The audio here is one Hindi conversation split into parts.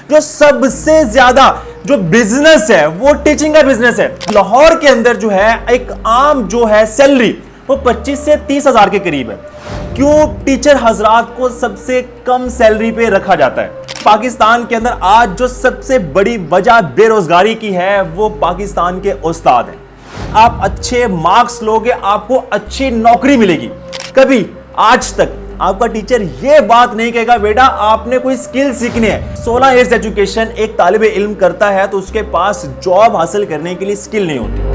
जो सबसे ज्यादा जो बिजनेस है वो टीचिंग का बिजनेस है। लाहौर के अंदर जो है एक आम जो है सैलरी वो 25 से 30 हजार के करीब है। क्यों टीचर हजरात को सबसे कम सैलरी पे रखा जाता है? पाकिस्तान के अंदर आज जो सबसे बड़ी वजह बेरोजगारी की है वो पाकिस्तान के उस्ताद हैं। आप अच्छे मार्क्स लोगे आपको अच्छी नौकरी मिलेगी। कभी आज तक आपका टीचर ये बात नहीं कहेगा बेटा आपने कोई स्किल सीखनी है। 16 इयर्स एजुकेशन एक तालिबे इल्म करता है तो उसके पास जॉब हासिल करने के लिए स्किल नहीं होती।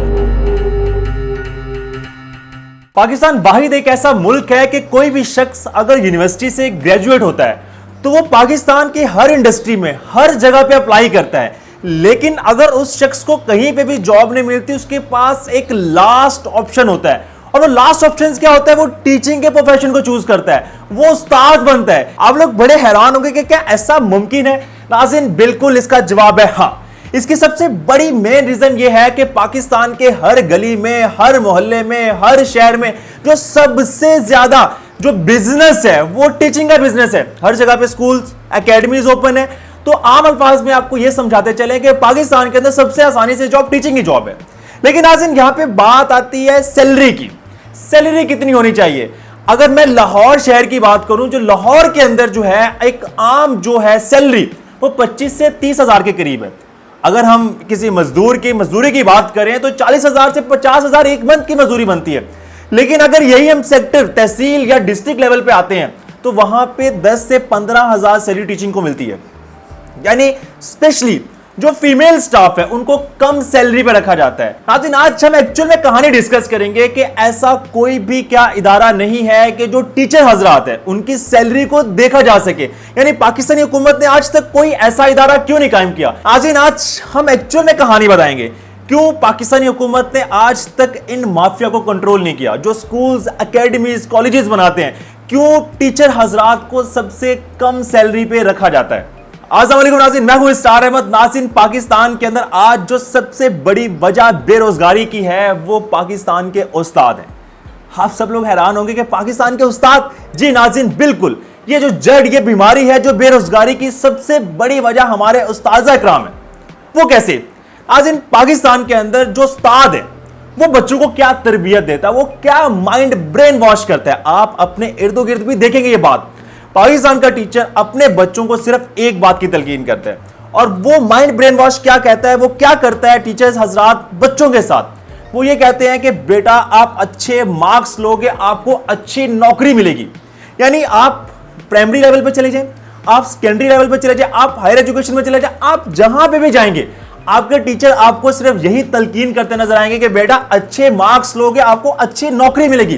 पाकिस्तान वाहिद एक ऐसा मुल्क है कि कोई भी शख्स अगर यूनिवर्सिटी से ग्रेजुएट होता है तो वो पाकिस्तान की हर इंडस्ट्री में हर जगह पे अप्लाई करता है। लेकिन अगर उस शख्स को कहीं पे भी जॉब नहीं मिलती उसके पास एक लास्ट ऑप्शन होता है और वो लास्ट ऑप्शन क्या होता है? वो टीचिंग के प्रोफेशन को चूज करता है, वो उस्ताद बनता है। आप लोग बड़े हैरान होंगे कि क्या ऐसा मुमकिन है? नाज़रीन बिल्कुल इसका जवाब है हाँ। इसकी सबसे बड़ी मेन रीजन ये है कि पाकिस्तान के हर गली में, हर मोहल्ले में, हर शहर में जो सबसे ज्यादा जो बिजनेस है वो टीचिंग का बिजनेस है। हर जगह पे स्कूल्स, एकेडमीज ओपन है। तो आम अल्फाज में आपको यह समझाते चले कि पाकिस्तान के अंदर सबसे आसानी से जॉब टीचिंग की जॉब है। लेकिन नाज़रीन यहां पे बात आती है सैलरी की। सैलरी कितनी होनी चाहिए? अगर मैं लाहौर शहर की बात करूं, जो लाहौर के अंदर जो है एक आम जो है सैलरी वो 25 से 30 हजार के करीब है। अगर हम किसी मजदूर की मजदूरी की बात करें तो 40 हजार से 50 हजार एक मंथ की मजदूरी बनती है। लेकिन अगर यही हम सेक्टर तहसील या डिस्ट्रिक्ट लेवल पे आते हैं तो वहां पे 10 से 15 हजार सैलरी टीचिंग को मिलती है। यानी स्पेशली जो फीमेल स्टाफ है उनको कम सैलरी पे रखा जाता है। नाज़रीन आज हम एक्चुअल में कहानी डिस्कस करेंगे कि ऐसा कोई भी क्या इदारा नहीं है कि जो टीचर हजरात है उनकी सैलरी को देखा जा सके। यानी पाकिस्तानी हुकूमत ने आज तक कोई ऐसा इदारा क्यों नहीं कायम किया? नाज़रीन आज हम एक्चुअल में कहानी बताएंगे क्यों पाकिस्तानी हुकूमत ने आज तक इन माफिया को कंट्रोल नहीं किया। जो स्कूल्स, एकेडमीज, कॉलेजेस बनाते हैं, क्यों टीचर हजरात को सबसे कम सैलरी पे रखा जाता है? अस्सलाम वालेकुम नाज़रीन, मैं हूं स्टार अहमद। नाज़रीन पाकिस्तान के अंदर आज जो सबसे बड़ी वजह बेरोजगारी की है वो पाकिस्तान के उस्ताद हैं। आप सब लोग हैरान होंगे कि पाकिस्तान के उस्ताद? जी नाज़रीन बिल्कुल, ये जो जड़, ये बीमारी है जो बेरोजगारी की सबसे बड़ी वजह हमारे उस्ताज़ा इकराम है। वो कैसे? नाज़रीन पाकिस्तान के अंदर जो उस्ताद है वो बच्चों को क्या तरबियत देता है, वो क्या माइंड ब्रेन वॉश करता है। आप अपने इर्द गिर्द भी देखेंगे ये बात। पाकिस्तान का टीचर अपने बच्चों को सिर्फ एक बात की तलकीन करता है और वो माइंड ब्रेन वॉश क्या कहता है, वो क्या करता है टीचर्स हजरात बच्चों के साथ? वो ये कहते हैं कि बेटा आप अच्छे मार्क्स लोगे आपको अच्छी नौकरी मिलेगी। यानी आप प्राइमरी लेवल पे चले जाएं, आप सेकेंडरी लेवल पे चले जाएं, आप हायर एजुकेशन में चले जाएं, आप जहां पे भी जाएंगे आपके टीचर आपको सिर्फ यही तलकीन करते नजर आएंगे कि बेटा अच्छे मार्क्स लोगे आपको अच्छी नौकरी मिलेगी।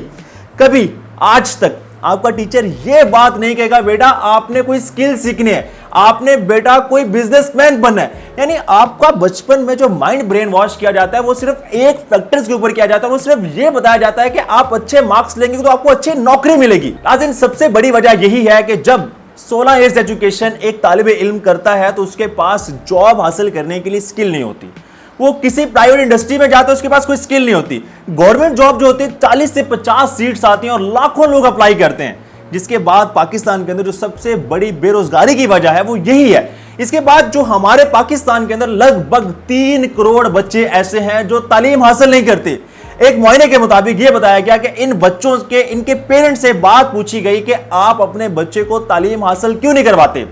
कभी आज तक आपका टीचर ये बात नहीं कहेगा बेटा आपने कोई स्किल सीखनी है, आपने बेटा कोई बिजनेसमैन बनना है। यानी आपका बचपन में जो माइंड ब्रेन वॉश किया जाता है वो सिर्फ एक फैक्टर्स के ऊपर किया जाता है। वो सिर्फ ये बताया जाता है कि आप अच्छे मार्क्स लेंगे तो आपको अच्छी नौकरी मिलेगी। नाज़रीन सबसे बड़ी वजह यही है कि जब 16 इयर्स एजुकेशन एक तालिबे इल्म करता है तो उसके पास जॉब हासिल करने के लिए स्किल नहीं होती। वो किसी प्राइवेट इंडस्ट्री में जाता है उसके पास कोई स्किल नहीं होती। गवर्नमेंट जॉब जो होती है 40 से 50 सीट्स आती हैं और लाखों लोग अप्लाई करते हैं। जिसके बाद पाकिस्तान के अंदर जो सबसे बड़ी बेरोजगारी की वजह है वो यही है। इसके बाद जो हमारे पाकिस्तान के अंदर लगभग 3 करोड़ बच्चे ऐसे हैं जो तालीम हासिल नहीं करते। एक मुआयने के मुताबिक यह बताया गया कि इन बच्चों के इनके पेरेंट्स से बात पूछी गई कि आप अपने बच्चे को तालीम हासिल क्यों नहीं करवाते,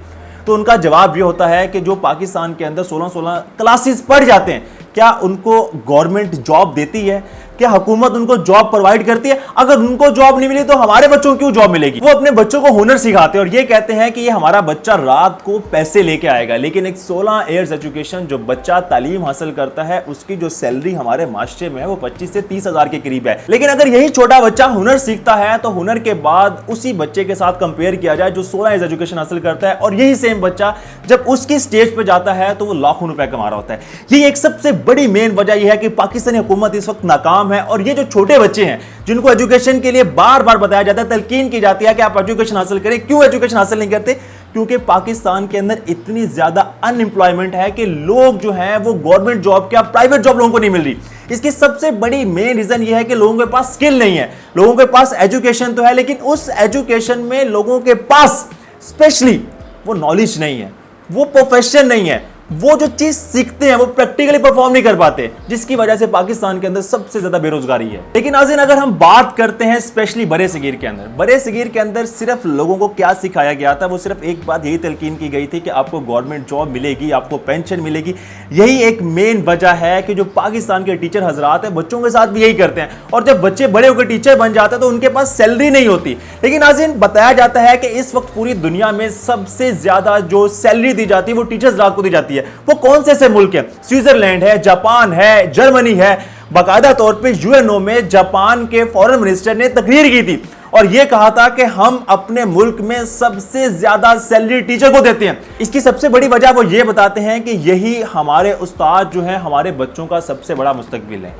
तो उनका जवाब यह होता है कि जो पाकिस्तान के अंदर 16 क्लासेस पढ़ जाते हैं क्या उनको गवर्नमेंट जॉब देती है? क्या हुकूमत उनको जॉब प्रोवाइड करती है? अगर उनको जॉब नहीं मिली तो हमारे बच्चों को क्यों जॉब मिलेगी? वो अपने बच्चों को हुनर सिखाते हैं और ये कहते हैं कि ये हमारा बच्चा रात को पैसे लेके आएगा। लेकिन एक 16 इयर्स एजुकेशन जो बच्चा तालीम हासिल करता है उसकी जो सैलरी हमारे माशरे में है वो 25 से 30 हजार के करीब है। लेकिन अगर यही छोटा बच्चा हुनर सीखता है तो हुनर के बाद उसी बच्चे के साथ कंपेयर किया जाए जो 16 इयर्स एजुकेशन हासिल करता है और यही सेम बच्चा जब उसकी स्टेज पर जाता है तो वो लाखों रुपए कमा रहा होता है। ये एक सबसे बड़ी मेन वजह यह है कि पाकिस्तानी हुकूमत इस वक्त नाकाम है। और ये जो छोटे बच्चे हैं जिनको एजुकेशन के लिए बार बार बताया जाता है, तलकीन की जाती है कि आप एजुकेशन हासिल करें, क्यों एजुकेशन हासिल नहीं करते? क्योंकि पाकिस्तान के अंदर इतनी ज्यादा अनएम्प्लॉयमेंट है कि लोग जो हैं वो गवर्नमेंट जॉब क्या प्राइवेट जॉब लोगों को नहीं मिल रही। इसकी सबसे बड़ी मेन रीजन यह है कि लोगों के पास स्किल नहीं है। लोगों के पास एजुकेशन तो है लेकिन उस एजुकेशन में लोगों के पास स्पेशली वो नॉलेज नहीं है, वो प्रोफेशन नहीं है, वो जो चीज सीखते हैं वो प्रैक्टिकली परफॉर्म नहीं कर पाते, जिसकी वजह से पाकिस्तान के अंदर सबसे ज्यादा बेरोजगारी है। लेकिन नाज़रीन, अगर हम बात करते हैं स्पेशली बड़े सगीर के अंदर, बड़े सगीर के अंदर सिर्फ लोगों को क्या सिखाया गया था, वो सिर्फ एक बात यही तलकीन की गई थी कि आपको गवर्नमेंट जॉब मिलेगी, आपको पेंशन मिलेगी। यही एक मेन वजह है कि जो पाकिस्तान के टीचर हजरात हैं बच्चों के साथ भी यही करते हैं, और जब बच्चे बड़े होकर टीचर बन जाते हैं तो उनके पास सैलरी नहीं होती। लेकिन नाज़रीन, बताया जाता है कि इस वक्त पूरी दुनिया में सबसे ज्यादा जो सैलरी दी जाती है वो टीचर्स को दी जाती है। वो कौन से मुल्क है? स्विट्जरलैंड है, जापान है, जर्मनी है। बाकायदा तौर पे यूएनओ में जापान के फॉरेन मिनिस्टर ने तकरीर की थी और यह कहा था कि हम अपने मुल्क में सबसे ज्यादा सैलरी टीचर को देते हैं। इसकी सबसे बड़ी वजह वो ये बताते हैं कि यही हमारे उस्ताद जो हैं हमारे बच्चों का सबसे बड़ा मुस्तकबिल है।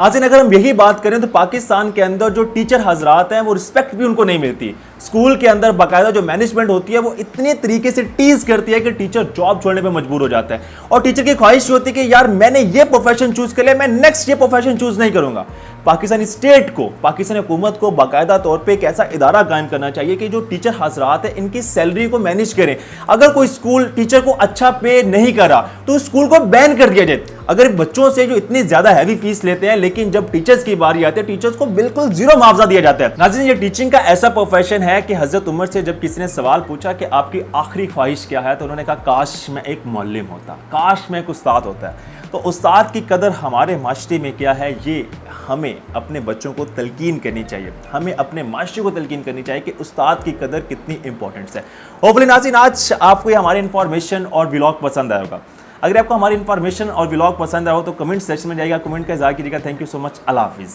नाज़रीन, अगर हम यही बात करें तो पाकिस्तान के अंदर जो टीचर हजरात हैं वो रिस्पेक्ट भी उनको नहीं मिलती। स्कूल के अंदर बाकायदा जो मैनेजमेंट होती है वो इतने तरीके से टीज करती है कि टीचर जॉब छोड़ने पे मजबूर हो जाता है, और टीचर की ख्वाहिश होती है कि यार मैंने ये प्रोफेशन चूज कर लिया, मैं नेक्स्ट ये प्रोफेशन चूज नहीं करूंगा। पाकिस्तानी स्टेट को, पाकिस्तानी हुकूमत को बाकायदा तौर पे एक ऐसा इदारा कायम करना चाहिए कि जो टीचर हजरात है इनकी सैलरी को मैनेज करें। अगर कोई स्कूल टीचर को अच्छा पे नहीं कर रहा तो स्कूल को बैन कर दिया जाए। अगर बच्चों से जो इतनी ज्यादा हैवी फीस लेते हैं, लेकिन जब टीचर्स की बारी आती है टीचर्स को बिल्कुल जीरो मुआवजा दिया जाता है। नाज़रीन, ये टीचिंग का ऐसा प्रोफेशन है कि हजरत उमर से जब किसी ने सवाल पूछा कि आपकी आखिरी ख्वाहिश क्या है, तो उन्होंने कहा काश मैं एक मौल्लिम होता, काश मैं एक उस्ताद होता। तो उस्ताद की कदर हमारे माशरे में क्या है, ये हमें अपने बच्चों को तलकीन करनी चाहिए, हमें अपने माशरे को तलकीन करनी चाहिए कि उस्ताद की कदर कितनी इंपॉर्टेंट है। होपफुली नाज़रीन, आज आपको ये हमारी इंफॉर्मेशन और व्लॉग पसंद आया होगा। अगर आपको हमारी इंफॉर्मेशन और व्लॉग पसंद आया हो तो कमेंट सेक्शन में जाइएगा, कमेंट का इज़हार कीजिएगा। Thank you so much. अल्लाह हाफिज़।